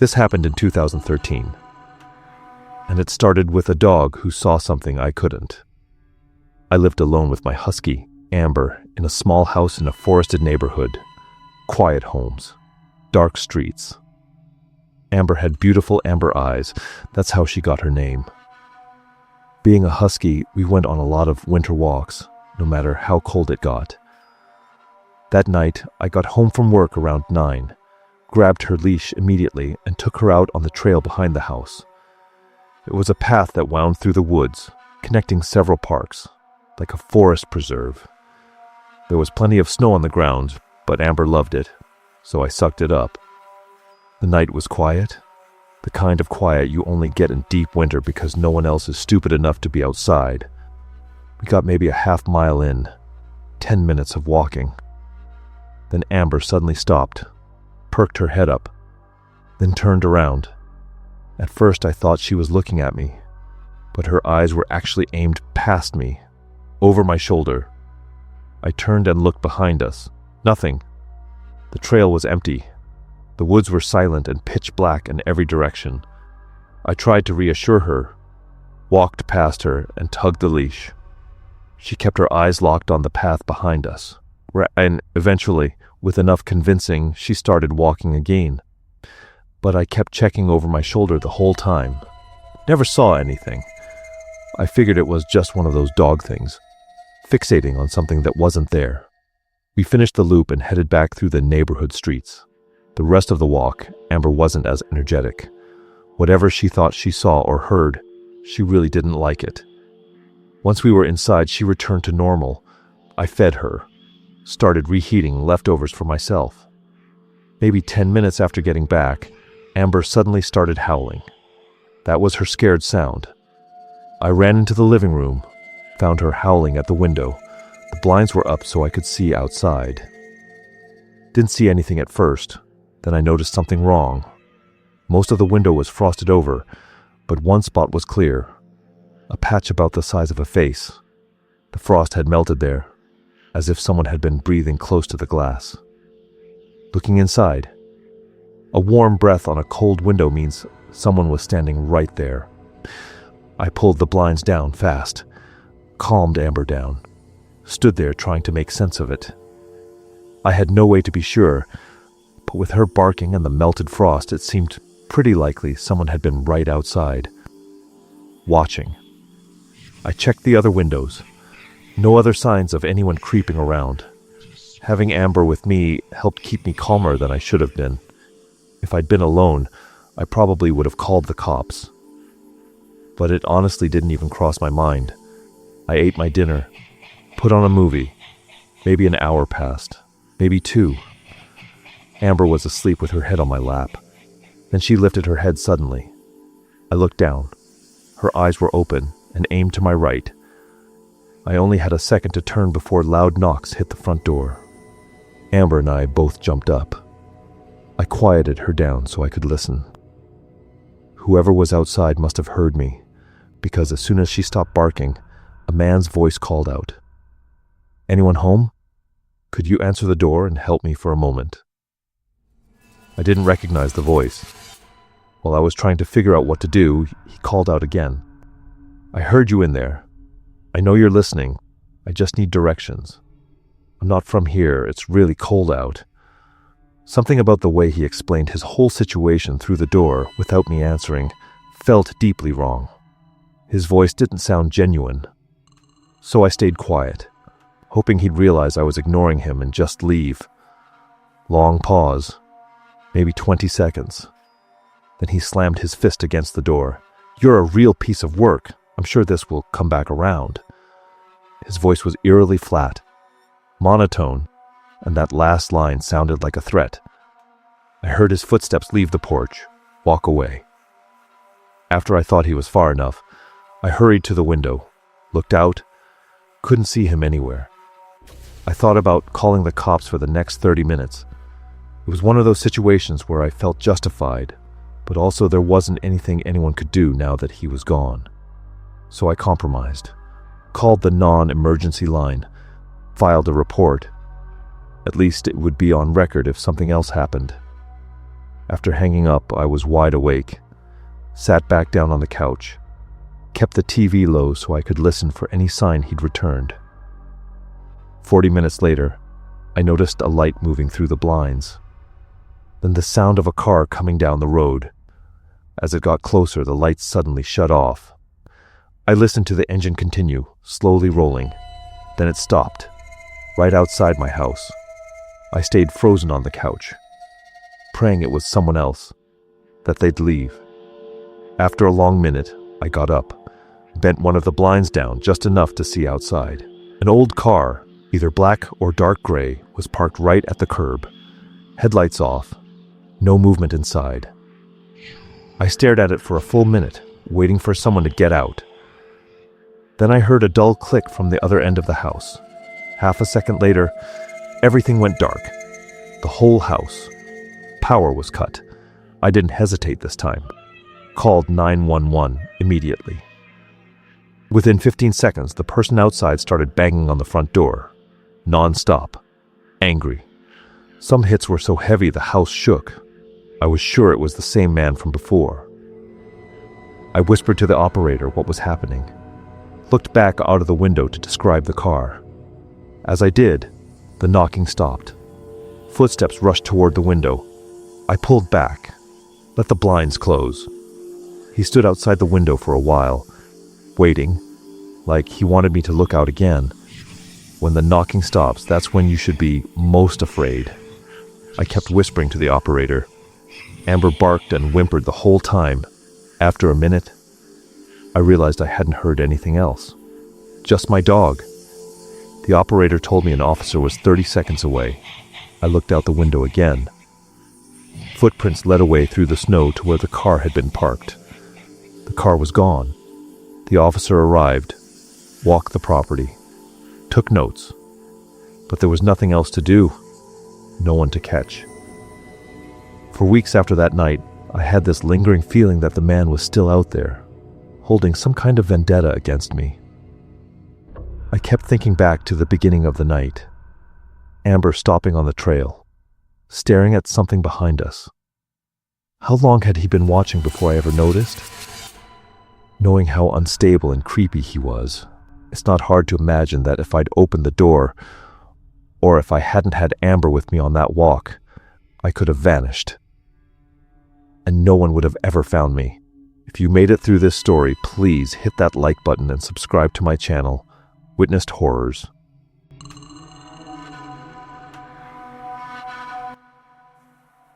This happened in 2013, and it started with a dog who saw something I couldn't. I lived alone with my husky, Amber, in a small house in a forested neighborhood. Quiet homes, dark streets. Amber had beautiful amber eyes. That's how she got her name. Being a husky, we went on a lot of winter walks, no matter how cold it got. That night, I got home from work around 9, grabbed her leash immediately, and took her out on the trail behind the house. It was a path that wound through the woods, connecting several parks, like a forest preserve. There was plenty of snow on the ground, but Amber loved it, so I sucked it up. The night was quiet, the kind of quiet you only get in deep winter because no one else is stupid enough to be outside. We got maybe a half mile in, 10 minutes of walking. Then Amber suddenly stopped, perked her head up, then turned around. At first I thought she was looking at me, but her eyes were actually aimed past me, over my shoulder. I turned and looked behind us. Nothing. The trail was empty. The woods were silent and pitch black in every direction. I tried to reassure her, walked past her, and tugged the leash. She kept her eyes locked on the path behind us, and eventually, with enough convincing, she started walking again. But I kept checking over my shoulder the whole time. Never saw anything. I figured it was just one of those dog things, fixating on something that wasn't there. We finished the loop and headed back through the neighborhood streets. The rest of the walk, Amber wasn't as energetic. Whatever she thought she saw or heard, she really didn't like it. Once we were inside, she returned to normal. I fed her, started reheating leftovers for myself. Maybe 10 minutes after getting back, Amber suddenly started howling. That was her scared sound. I ran into the living room, found her howling at the window. The blinds were up so I could see outside. Didn't see anything at first. Then I noticed something wrong. Most of the window was frosted over, but one spot was clear. A patch about the size of a face. The frost had melted there, as if someone had been breathing close to the glass. Looking inside, a warm breath on a cold window means someone was standing right there. I pulled the blinds down fast, calmed Amber down, stood there trying to make sense of it. I had no way to be sure, but with her barking and the melted frost, it seemed pretty likely someone had been right outside, watching. I checked the other windows. No other signs of anyone creeping around. Having Amber with me helped keep me calmer than I should have been. If I'd been alone, I probably would have called the cops. But it honestly didn't even cross my mind. I ate my dinner, put on a movie. Maybe an hour passed, maybe 2. Amber was asleep with her head on my lap. Then she lifted her head suddenly. I looked down. Her eyes were open and aimed to my right. I only had a second to turn before loud knocks hit the front door. Amber and I both jumped up. I quieted her down so I could listen. Whoever was outside must have heard me, because as soon as she stopped barking, a man's voice called out, "Anyone home? Could you answer the door and help me for a moment?" I didn't recognize the voice. While I was trying to figure out what to do, he called out again. "I heard you in there. I know you're listening. I just need directions. I'm not from here. It's really cold out." Something about the way he explained his whole situation through the door without me answering felt deeply wrong. His voice didn't sound genuine. So I stayed quiet, hoping he'd realize I was ignoring him and just leave. Long pause. Maybe 20 seconds. Then he slammed his fist against the door. "You're a real piece of work. I'm sure this will come back around." His voice was eerily flat, monotone, and that last line sounded like a threat. I heard his footsteps leave the porch, walk away. After I thought he was far enough, I hurried to the window, looked out, couldn't see him anywhere. I thought about calling the cops for the next 30 minutes. It was one of those situations where I felt justified, but also there wasn't anything anyone could do now that he was gone. So I compromised, called the non-emergency line, filed a report. At least it would be on record if something else happened. After hanging up, I was wide awake, sat back down on the couch, kept the TV low so I could listen for any sign he'd returned. 40 minutes later, I noticed a light moving through the blinds. Then the sound of a car coming down the road. As it got closer, the lights suddenly shut off. I listened to the engine continue, slowly rolling. Then it stopped, right outside my house. I stayed frozen on the couch, praying it was someone else, that they'd leave. After a long minute, I got up, bent one of the blinds down just enough to see outside. An old car, either black or dark gray, was parked right at the curb, headlights off, no movement inside. I stared at it for a full minute, waiting for someone to get out. Then I heard a dull click from the other end of the house. Half a second later, everything went dark. The whole house. Power was cut. I didn't hesitate this time. Called 911 immediately. Within 15 seconds, the person outside started banging on the front door. Non-stop. Angry. Some hits were so heavy the house shook. I was sure it was the same man from before. I whispered to the operator what was happening. Looked back out of the window to describe the car. As I did, the knocking stopped. Footsteps rushed toward the window. I pulled back, let the blinds close. He stood outside the window for a while, waiting, like he wanted me to look out again. When the knocking stops, that's when you should be most afraid. I kept whispering to the operator. Amber barked and whimpered the whole time. After a minute, I realized I hadn't heard anything else. Just my dog. The operator told me an officer was 30 seconds away. I looked out the window again. Footprints led away through the snow to where the car had been parked. The car was gone. The officer arrived, walked the property, took notes. But there was nothing else to do. No one to catch. For weeks after that night, I had this lingering feeling that the man was still out there, holding some kind of vendetta against me. I kept thinking back to the beginning of the night. Amber stopping on the trail, staring at something behind us. How long had he been watching before I ever noticed? Knowing how unstable and creepy he was, it's not hard to imagine that if I'd opened the door, or if I hadn't had Amber with me on that walk, I could have vanished. And no one would have ever found me. If you made it through this story, please hit that like button and subscribe to my channel, Witnessed Horrors.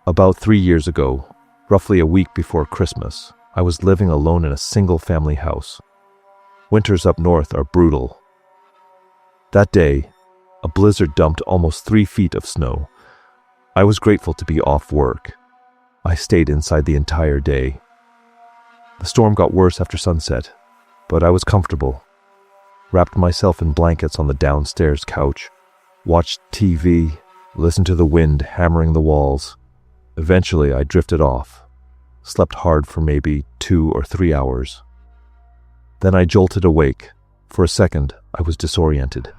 About 3 years ago, roughly a week before Christmas, I was living alone in a single-family house. Winters up north are brutal. That day, a blizzard dumped almost 3 feet of snow. I was grateful to be off work. I stayed inside the entire day. The storm got worse after sunset, but I was comfortable. Wrapped myself in blankets on the downstairs couch, watched TV, listened to the wind hammering the walls. Eventually, I drifted off, slept hard for maybe 2 or 3 hours. Then I jolted awake. For a second, I was disoriented.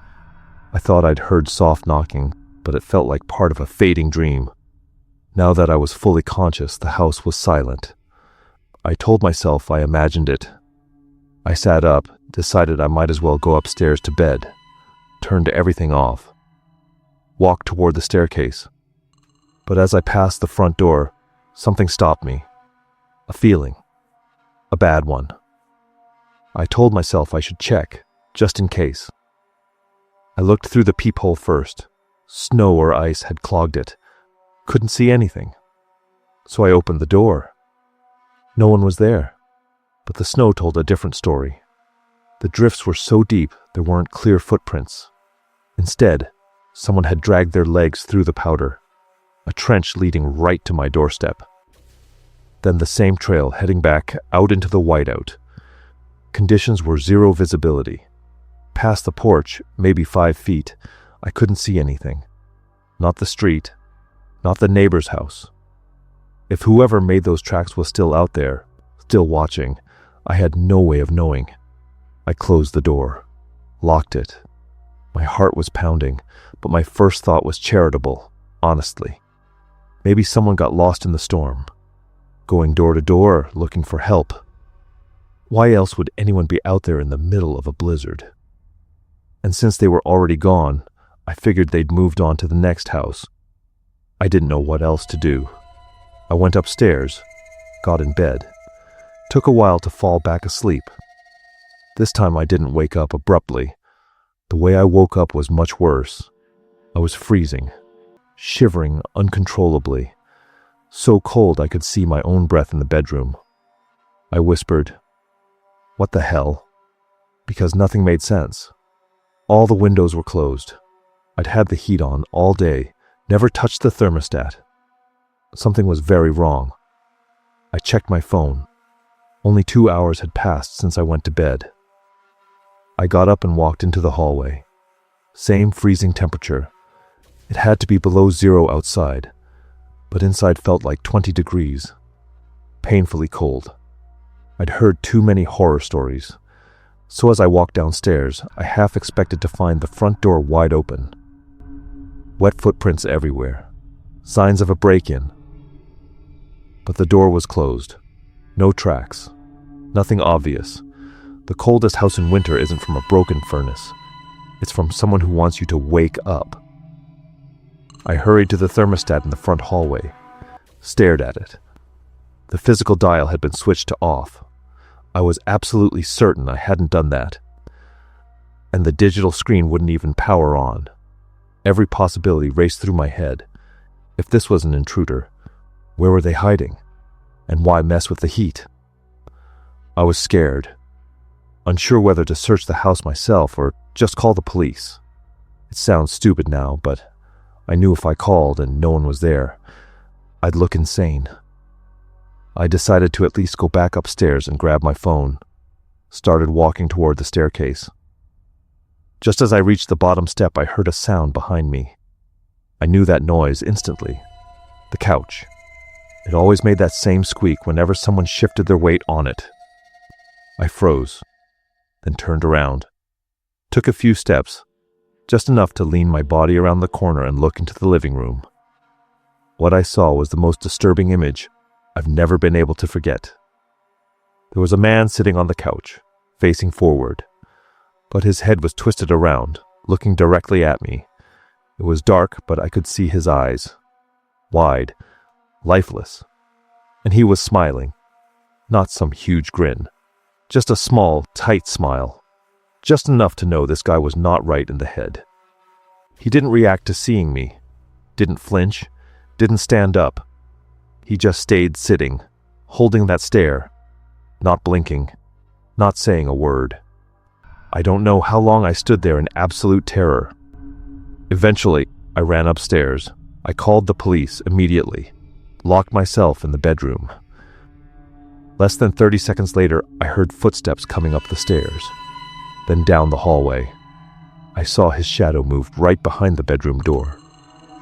I thought I'd heard soft knocking, but it felt like part of a fading dream. Now that I was fully conscious, the house was silent. I told myself I imagined it. I sat up, decided I might as well go upstairs to bed, turned everything off, walked toward the staircase. But as I passed the front door, something stopped me. A feeling. A bad one. I told myself I should check, just in case. I looked through the peephole first. Snow or ice had clogged it. Couldn't see anything. So I opened the door. No one was there. But the snow told a different story. The drifts were so deep there weren't clear footprints. Instead, someone had dragged their legs through the powder. A trench leading right to my doorstep. Then the same trail heading back out into the whiteout. Conditions were zero visibility. Past the porch, maybe 5 feet, I couldn't see anything. Not the street, not the neighbor's house. If whoever made those tracks was still out there, still watching, I had no way of knowing. I closed the door, locked it. My heart was pounding, but my first thought was charitable, honestly. Maybe someone got lost in the storm. going door to door looking for help. Why else would anyone be out there in the middle of a blizzard? And since they were already gone, I figured they'd moved on to the next house. I didn't know what else to do. I went upstairs, got in bed. Took a while to fall back asleep. This time I didn't wake up abruptly. The way I woke up was much worse. I was freezing, shivering uncontrollably, so cold I could see my own breath in the bedroom. I whispered, "What the hell?" because nothing made sense. All the windows were closed. I'd had the heat on all day, never touched the thermostat. Something was very wrong. I checked my phone. Only 2 hours had passed since I went to bed. I got up and walked into the hallway. Same freezing temperature. It had to be below zero outside, but inside felt like 20 degrees. Painfully cold. I'd heard too many horror stories, so as I walked downstairs, I half expected to find the front door wide open. Wet footprints everywhere. Signs of a break-in. But the door was closed. No tracks. Nothing obvious. The coldest house in winter isn't from a broken furnace. It's from someone who wants you to wake up. I hurried to the thermostat in the front hallway, stared at it. The physical dial had been switched to off. I was absolutely certain I hadn't done that. And the digital screen wouldn't even power on. Every possibility raced through my head. If this was an intruder, where were they hiding? And why mess with the heat? I was scared, unsure whether to search the house myself or just call the police. It sounds stupid now, but I knew if I called and no one was there, I'd look insane. I decided to at least go back upstairs and grab my phone. Started walking toward the staircase. Just as I reached the bottom step, I heard a sound behind me. I knew that noise instantly. The couch. It always made that same squeak whenever someone shifted their weight on it. I froze, then turned around. Took a few steps, just enough to lean my body around the corner and look into the living room. What I saw was the most disturbing image I've never been able to forget. There was a man sitting on the couch, facing forward, but his head was twisted around, looking directly at me. It was dark, but I could see his eyes. Wide, lifeless. And he was smiling. Not some huge grin. Just a small, tight smile. Just enough to know this guy was not right in the head. He didn't react to seeing me. Didn't flinch. Didn't stand up. He just stayed sitting, holding that stare. Not blinking. Not saying a word. I don't know how long I stood there in absolute terror. Eventually, I ran upstairs. I called the police immediately. Locked myself in the bedroom. Less than 30 seconds later, I heard footsteps coming up the stairs, then down the hallway. I saw his shadow move right behind the bedroom door.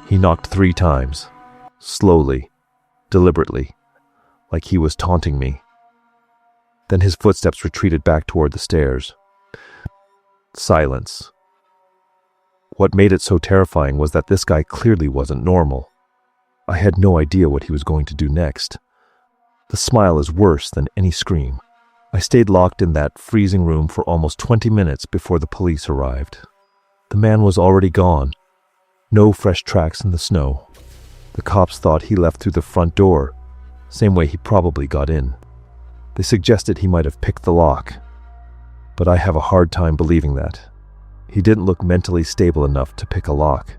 He knocked 3 times, slowly, deliberately, like he was taunting me. Then his footsteps retreated back toward the stairs. Silence. What made it so terrifying was that this guy clearly wasn't normal. I had no idea what he was going to do next. The smile is worse than any scream. I stayed locked in that freezing room for almost 20 minutes before the police arrived. The man was already gone. No fresh tracks in the snow. The cops thought he left through the front door, same way he probably got in. They suggested he might have picked the lock, but I have a hard time believing that. He didn't look mentally stable enough to pick a lock.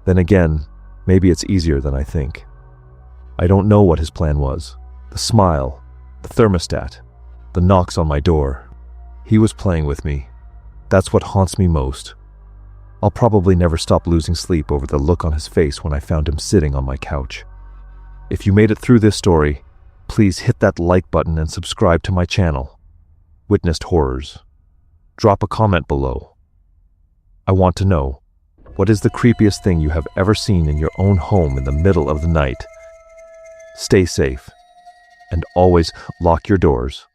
Then again, maybe it's easier than I think. I don't know what his plan was. The smile, the thermostat, the knocks on my door. He was playing with me. That's what haunts me most. I'll probably never stop losing sleep over the look on his face when I found him sitting on my couch. If you made it through this story, please hit that like button and subscribe to my channel, Witnessed Horrors. Drop a comment below. I want to know, what is the creepiest thing you have ever seen in your own home in the middle of the night? Stay safe, and always lock your doors.